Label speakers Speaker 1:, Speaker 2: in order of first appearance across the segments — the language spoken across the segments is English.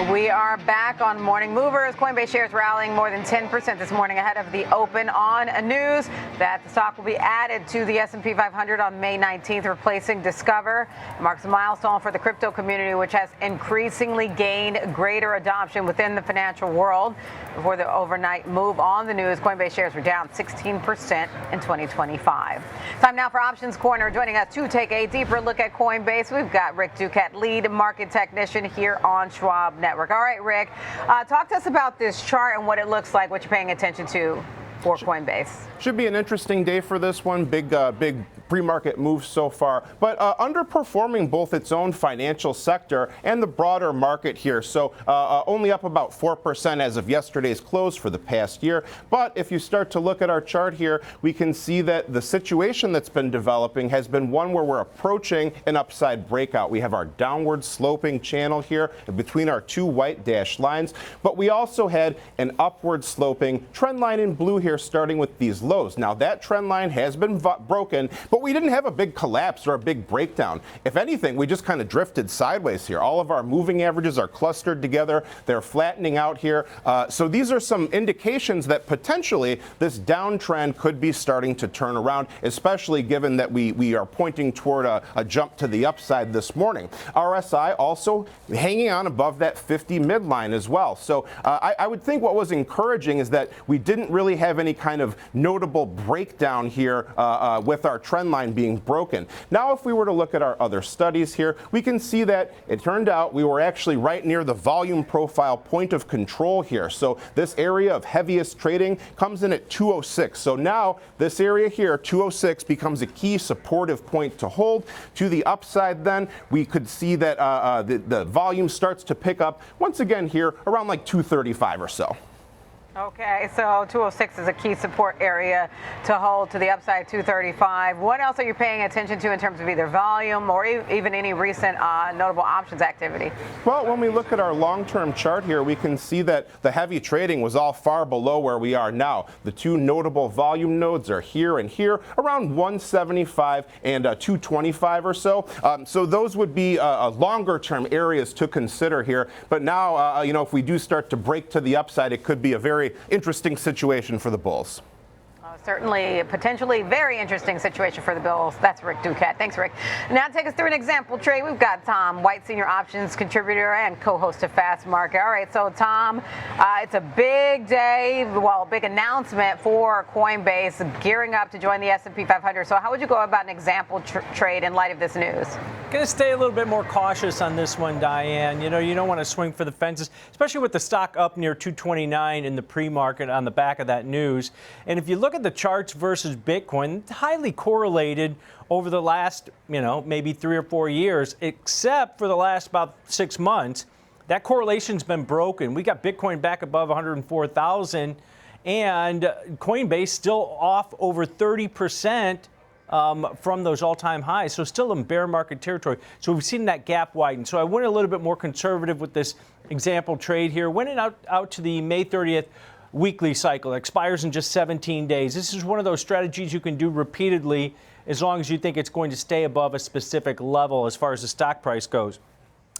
Speaker 1: We are back on Morning Movers. Coinbase shares rallying more than 10% this morning ahead of the open on news that the stock will be added to the S&P 500 on May 19th, replacing Discover. It marks a milestone for the crypto community, which has increasingly gained greater adoption within the financial world. Before the overnight move on the news, Coinbase shares were down 16% in 2025. Time now for Options Corner. Joining us to take a deeper look at Coinbase, we've got Rick Ducat, lead market technician here on Schwab Network. All right, Rick, talk to us about this chart and what it looks like, what you're paying attention to for Coinbase.
Speaker 2: Should be an interesting day for this one. Big pre-market moves so far, but underperforming both its own financial sector and the broader market here. So only up about 4% as of yesterday's close for the past year. But if you start to look at our chart here, we can see that the situation that's been developing has been one where we're approaching an upside breakout. We have our downward sloping channel here between our two white dashed lines, but we also had an upward sloping trend line in blue here starting with these lows. Now that trend line has been broken, but we didn't have a big collapse or a big breakdown. If anything, we just kind of drifted sideways here. All of our moving averages are clustered together. They're flattening out here. So these are some indications that potentially this downtrend could be starting to turn around, especially given that we are pointing toward a jump to the upside this morning. RSI also hanging on above that 50 midline as well. So I would think what was encouraging is that we didn't really have any kind of notable breakdown here with our trend line being broken. Now, if we were to look at our other studies here, we can see that it turned out we were actually right near the volume profile point of control here. So this area of heaviest trading comes in at 206. So now this area here, 206, becomes a key supportive point to hold. To the upside then, we could see that the volume starts to pick up once again here around like 235 or so.
Speaker 1: Okay, so 206 is a key support area to hold to the upside, 235. What else are you paying attention to in terms of either volume or even any recent notable options activity? Well,
Speaker 2: when we look at our long-term chart here, we can see that the heavy trading was all far below where we are now. The two notable volume nodes are here and here, around 175 and 225 or so. So those would be longer-term areas to consider here. But now, if we do start to break to the upside, it could be a very interesting situation for the bulls.
Speaker 1: Certainly, potentially very interesting situation for the Bills. That's Rick Ducat. Thanks, Rick. Now take us through an example trade. We've got Tom White, senior options contributor and co-host of Fast Market. All right, so Tom, it's a big day, well, a big announcement for Coinbase gearing up to join the S&P 500. So how would you go about an example trade in light of this news?
Speaker 3: Going to stay a little bit more cautious on this one, Diane. You don't want to swing for the fences, especially with the stock up near 229 in the pre-market on the back of that news. And if you look at the charts versus Bitcoin, it's highly correlated over the last, maybe 3 or 4 years, except for the last about 6 months. That correlation's been broken. We got Bitcoin back above 104,000 and Coinbase still off over 30% from those all-time highs. So still in bear market territory. So we've seen that gap widen. So I went a little bit more conservative with this example trade here. Went out to the May 30th weekly cycle. It expires in just 17 days. This is one of those strategies you can do repeatedly as long as you think it's going to stay above a specific level as far as the stock price goes.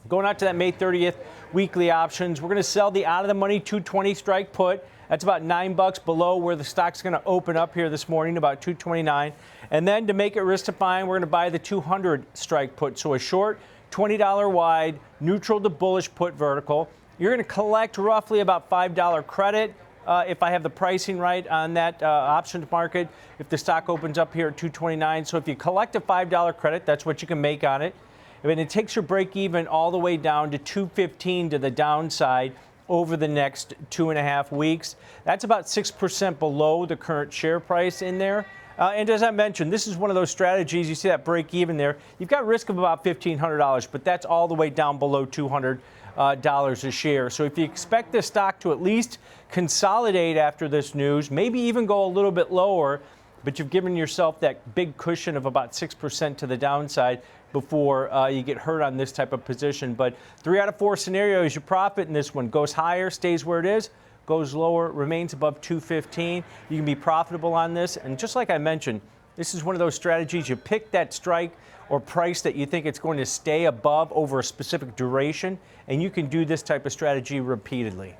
Speaker 3: Going out to that May 30th weekly options, we're going to sell the out-of-the-money 220 strike put. That's about $9 below where the stock's going to open up here this morning, about 229. And then to make it risk-defying, we're going to buy the 200 strike put. So a short, $20 wide, neutral to bullish put vertical. You're going to collect roughly about $5 credit. If I have the pricing right on that options market, if the stock opens up here at 229. So if you collect a $5 credit, that's what you can make on it. And it takes your break even all the way down to 215 to the downside over the next 2.5 weeks. That's about 6% below the current share price in there. And as I mentioned, this is one of those strategies. You see that break even there. You've got risk of about $1,500, but that's all the way down below $200 a share. So if you expect this stock to at least consolidate after this news, maybe even go a little bit lower, but you've given yourself that big cushion of about 6% to the downside before you get hurt on this type of position. But 3 out of 4 scenarios, you profit in this one. Goes higher, stays where it is. Goes lower, remains above 215. You can be profitable on this. And just like I mentioned, This is one of those strategies. You pick that strike or price that you think it's going to stay above over a specific duration, and you can do this type of strategy repeatedly.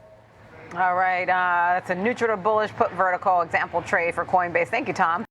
Speaker 1: All right, that's a neutral to bullish put vertical example trade for Coinbase. Thank you, Tom.